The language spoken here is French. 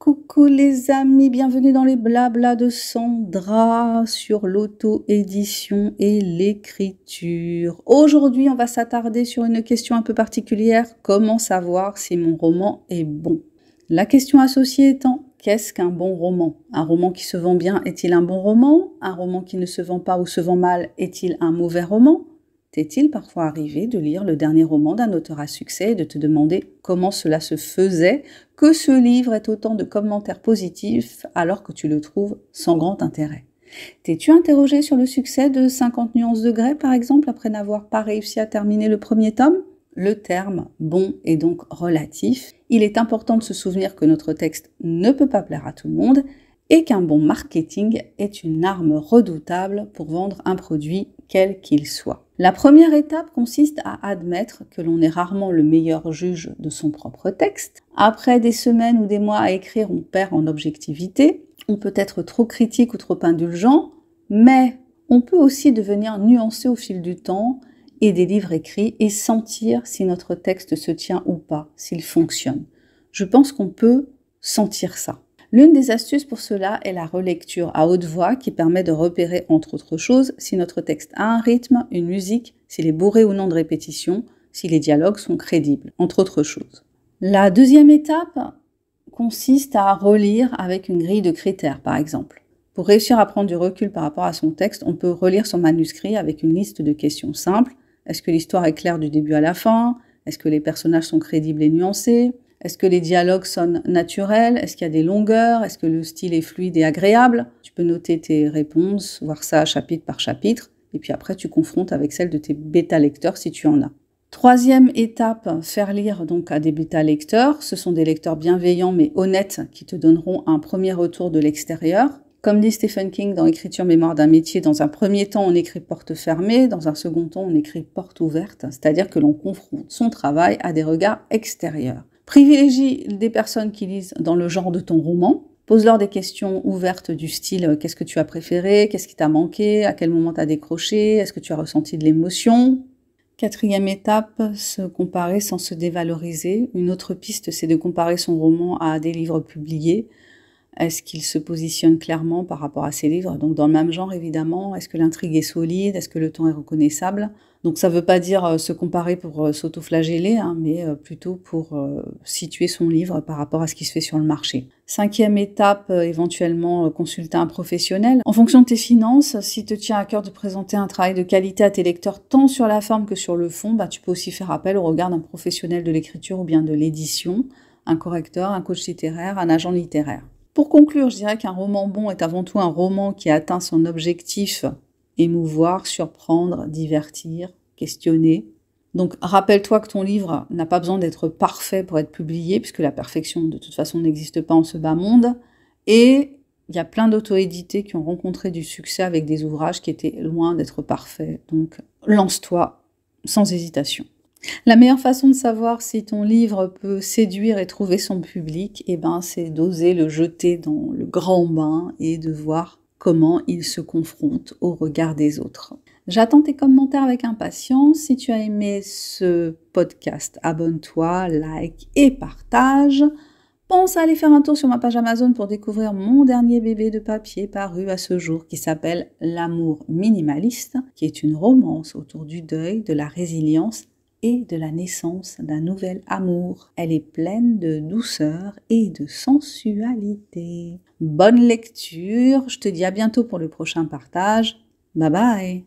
Coucou les amis, bienvenue dans les blablas de Sandra sur l'auto-édition et l'écriture. Aujourd'hui, on va s'attarder sur une question un peu particulière. Comment savoir si mon roman est bon? La question associée étant, qu'est-ce qu'un bon roman? Un roman qui se vend bien est-il un bon roman? Un roman qui ne se vend pas ou se vend mal est-il un mauvais roman? T'est-il parfois arrivé de lire le dernier roman d'un auteur à succès et de te demander comment cela se faisait que ce livre ait autant de commentaires positifs alors que tu le trouves sans grand intérêt? T'es-tu interrogé sur le succès de 50 nuances de Grey, par exemple, après n'avoir pas réussi à terminer le premier tome? Le terme « bon » est donc relatif. Il est important de se souvenir que notre texte ne peut pas plaire à tout le monde et qu'un bon marketing est une arme redoutable pour vendre un produit quel qu'il soit. La première étape consiste à admettre que l'on est rarement le meilleur juge de son propre texte. Après des semaines ou des mois à écrire, on perd en objectivité, on peut être trop critique ou trop indulgent, mais on peut aussi devenir nuancé au fil du temps et des livres écrits et sentir si notre texte se tient ou pas, s'il fonctionne. Je pense qu'on peut sentir ça. L'une des astuces pour cela est la relecture à haute voix qui permet de repérer, entre autres choses, si notre texte a un rythme, une musique, s'il est bourré ou non de répétitions, si les dialogues sont crédibles, entre autres choses. La deuxième étape consiste à relire avec une grille de critères, par exemple. Pour réussir à prendre du recul par rapport à son texte, on peut relire son manuscrit avec une liste de questions simples. Est-ce que l'histoire est claire du début à la fin? Est-ce que les personnages sont crédibles et nuancés? Est-ce que les dialogues sonnent naturels? Est-ce qu'il y a des longueurs? Est-ce que le style est fluide et agréable? Tu peux noter tes réponses, voir ça chapitre par chapitre, et puis après tu confrontes avec celles de tes bêta-lecteurs si tu en as. Troisième étape, faire lire donc à des bêta-lecteurs. Ce sont des lecteurs bienveillants mais honnêtes qui te donneront un premier retour de l'extérieur. Comme dit Stephen King dans Écriture mémoire d'un métier, dans un premier temps on écrit porte fermée, dans un second temps on écrit porte ouverte, c'est-à-dire que l'on confronte son travail à des regards extérieurs. Privilégie des personnes qui lisent dans le genre de ton roman. Pose-leur des questions ouvertes du style « Qu'est-ce que tu as préféré? Qu'est-ce qui t'a manqué? À quel moment t'as décroché? Est-ce que tu as ressenti de l'émotion ?» Quatrième étape, se comparer sans se dévaloriser. Une autre piste, c'est de comparer son roman à des livres publiés. Est-ce qu'il se positionne clairement par rapport à ces livres? Donc dans le même genre évidemment. Est-ce que l'intrigue est solide? Est-ce que le ton est reconnaissable? Donc ça ne veut pas dire se comparer pour s'auto-flageller, mais plutôt pour situer son livre par rapport à ce qui se fait sur le marché. Cinquième étape, éventuellement consulter un professionnel. En fonction de tes finances, si te tient à cœur de présenter un travail de qualité à tes lecteurs tant sur la forme que sur le fond, tu peux aussi faire appel au regard d'un professionnel de l'écriture ou bien de l'édition, un correcteur, un coach littéraire, un agent littéraire. Pour conclure, je dirais qu'un roman bon est avant tout un roman qui atteint son objectif: émouvoir, surprendre, divertir, questionner. Donc rappelle-toi que ton livre n'a pas besoin d'être parfait pour être publié, puisque la perfection de toute façon n'existe pas en ce bas monde. Et il y a plein d'auto-édités qui ont rencontré du succès avec des ouvrages qui étaient loin d'être parfaits. Donc lance-toi sans hésitation. La meilleure façon de savoir si ton livre peut séduire et trouver son public, c'est d'oser le jeter dans le grand bain et de voir comment il se confronte au regard des autres. J'attends tes commentaires avec impatience. Si tu as aimé ce podcast, abonne-toi, like et partage. Pense à aller faire un tour sur ma page Amazon pour découvrir mon dernier bébé de papier paru à ce jour qui s'appelle L'amour minimaliste, qui est une romance autour du deuil, de la résilience et de la naissance d'un nouvel amour. Elle est pleine de douceur et de sensualité. Bonne lecture, je te dis à bientôt pour le prochain partage. Bye bye!